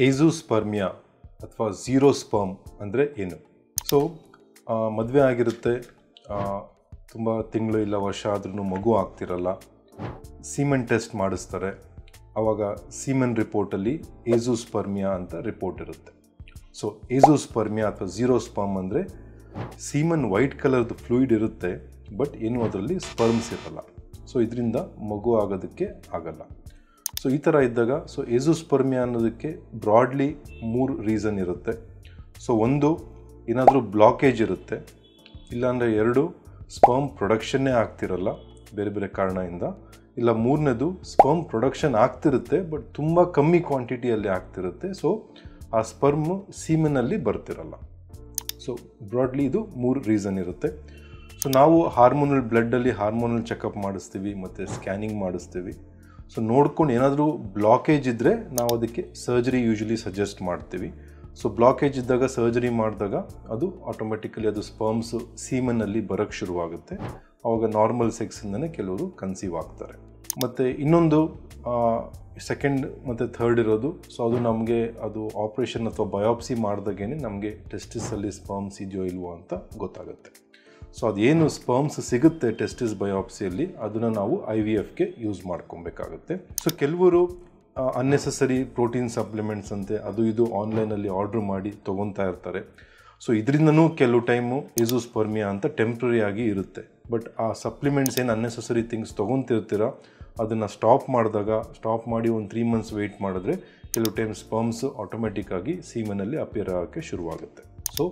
ಏಜೋಸ್ಪರ್ಮಿಯಾ ಅಥವಾ zero sperm ಅಂದರೆ ಏನು? ಸೊ ಮದುವೆ ಆಗಿರುತ್ತೆ, ತುಂಬ ತಿಂಗಳು ಇಲ್ಲ ವರ್ಷ ಆದ್ರೂ ಮಗು ಆಗ್ತಿರಲ್ಲ, ಸೀಮೆನ್ ಟೆಸ್ಟ್ ಮಾಡಿಸ್ತಾರೆ. ಆವಾಗ ಸೀಮೆನ್ ರಿಪೋರ್ಟಲ್ಲಿ ಏಜೋಸ್ಪರ್ಮಿಯಾ ಅಂತ ರಿಪೋರ್ಟ್ ಇರುತ್ತೆ. ಸೊ ಏಜೋಸ್ಪರ್ಮಿಯಾ ಅಥವಾ ಝೀರೋ ಸ್ಪರ್ಮ್ ಅಂದರೆ ಸೀಮನ್ ವೈಟ್ ಕಲರ್ದು ಫ್ಲೂಯಿಡ್ ಇರುತ್ತೆ, ಬಟ್ ಏನು ಅದರಲ್ಲಿ ಸ್ಪರ್ಮ್ಸ್ ಇರಲ್ಲ. ಸೊ ಇದರಿಂದ ಮಗು ಆಗೋದಕ್ಕೆ ಆಗಲ್ಲ. ಸೊ ಈ ಥರ ಇದ್ದಾಗ ಏಜೋಸ್ಪರ್ಮಿಯಾ ಅನ್ನೋದಕ್ಕೆ ಬ್ರಾಡ್ಲಿ 3 ರೀಸನ್ ಇರುತ್ತೆ. ಸೊ ಒಂದು, ಏನಾದರೂ ಬ್ಲಾಕೇಜ್ ಇರುತ್ತೆ, ಇಲ್ಲಾಂದರೆ 2 ಸ್ಪರ್ಮ್ ಪ್ರೊಡಕ್ಷನ್ನೇ ಆಗ್ತಿರಲ್ಲ ಬೇರೆ ಬೇರೆ ಕಾರಣದಿಂದ, ಇಲ್ಲ 3ನೇದು ಸ್ಪರ್ಮ್ ಪ್ರೊಡಕ್ಷನ್ ಆಗ್ತಿರುತ್ತೆ ಬಟ್ ತುಂಬ ಕಮ್ಮಿ ಕ್ವಾಂಟಿಟಿಯಲ್ಲಿ ಆಗ್ತಿರುತ್ತೆ. ಸೊ ಆ ಸ್ಪರ್ಮು ಸೀಮೆನಲ್ಲಿ ಬರ್ತಿರಲ್ಲ. ಸೊ ಬ್ರಾಡ್ಲಿ ಇದು 3 ರೀಸನ್ ಇರುತ್ತೆ. ಸೊ ನಾವು ಹಾರ್ಮೋನಲ್ ಬ್ಲಡ್ಡಲ್ಲಿ ಹಾರ್ಮೋನಲ್ ಚೆಕಪ್ ಮಾಡಿಸ್ತೀವಿ ಮತ್ತು ಸ್ಕ್ಯಾನಿಂಗ್ ಮಾಡಿಸ್ತೀವಿ. ಸೊ ನೋಡ್ಕೊಂಡು ಏನಾದರೂ ಬ್ಲಾಕೇಜ್ ಇದ್ದರೆ ನಾವು ಅದಕ್ಕೆ ಸರ್ಜರಿ ಯೂಶ್ವಲಿ ಸಜೆಸ್ಟ್ ಮಾಡ್ತೀವಿ. ಸೊ ಬ್ಲಾಕೇಜ್ ಇದ್ದಾಗ ಸರ್ಜರಿ ಮಾಡಿದಾಗ ಅದು ಆಟೋಮೆಟಿಕಲಿ ಅದು ಸ್ಪರ್ಮ್ಸು ಸೀಮನ್ನಲ್ಲಿ ಬರೋಕ್ಕೆ ಶುರುವಾಗುತ್ತೆ. ಆವಾಗ ನಾರ್ಮಲ್ ಸೆಕ್ಸಿಂದನೇ ಕೆಲವರು ಕನ್ಸೀವ್ ಆಗ್ತಾರೆ. ಮತ್ತು ಇನ್ನೊಂದು ಸೆಕೆಂಡ್ ಮತ್ತು ಥರ್ಡ್ ಇರೋದು, ಸೊ ಅದು ನಮಗೆ ಅದು ಆಪ್ರೇಷನ್ ಅಥವಾ ಬಯಾಪ್ಸಿ ಮಾಡಿದಾಗೇ ನಮಗೆ ಟೆಸ್ಟಿಸಲ್ಲಿ ಸ್ಪರ್ಮ್ಸ್ ಇದೆಯೋ ಇಲ್ವೋ ಅಂತ ಗೊತ್ತಾಗುತ್ತೆ. ಸೊ ಅದೇನು ಸ್ಪರ್ಮ್ಸ್ ಸಿಗುತ್ತೆ ಟೆಸ್ಟಿಸ್ ಬಯಾಪ್ಸಿಯಲ್ಲಿ, ಅದನ್ನು ನಾವು IVFಗೆ ಯೂಸ್ ಮಾಡ್ಕೊಬೇಕಾಗುತ್ತೆ. ಸೊ ಕೆಲವರು ಅನ್ನೆಸೆಸರಿ ಪ್ರೋಟೀನ್ ಸಪ್ಲಿಮೆಂಟ್ಸ್ ಅಂತೆ ಅದು ಇದು ಆನ್ಲೈನಲ್ಲಿ ಆರ್ಡ್ರ್ ಮಾಡಿ ತೊಗೊತಾ ಇರ್ತಾರೆ. ಸೊ ಇದರಿಂದನೂ ಕೆಲವು ಟೈಮು ಏಜೋಸ್ಪರ್ಮಿಯಾ ಅಂತ ಟೆಂಪ್ರರಿ ಆಗಿ ಇರುತ್ತೆ. ಬಟ್ ಆ ಸಪ್ಲಿಮೆಂಟ್ಸ್ ಏನು ಅನ್ನೆಸೆಸರಿ ಥಿಂಗ್ಸ್ ತೊಗೊತಿರ್ತೀರ, ಅದನ್ನು ಸ್ಟಾಪ್ ಮಾಡಿ ಒಂದು 3 ಮಂತ್ಸ್ ವೆಯ್ಟ್ ಮಾಡಿದ್ರೆ ಕೆಲವು ಟೈಮ್ ಸ್ಪರ್ಮ್ಸ್ ಆಟೋಮೆಟಿಕ್ಕಾಗಿ ಸೀಮನಲ್ಲಿ ಅಪಿಯರ್ ಆಗೋಕ್ಕೆ ಶುರುವಾಗುತ್ತೆ. ಸೊ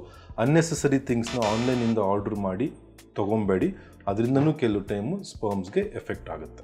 ಅನ್ನೆಸೆಸರಿ ಥಿಂಗ್ಸ್ನ ಆನ್ಲೈನಿಂದ ಆರ್ಡ್ರ್ ಮಾಡಿ ತೊಗೊಬೇಡಿ, ಅದರಿಂದನೂ ಕೆಲವು ಟೈಮು ಸ್ಪರ್ಮ್ಸ್ಗೆ ಎಫೆಕ್ಟ್ ಆಗುತ್ತೆ.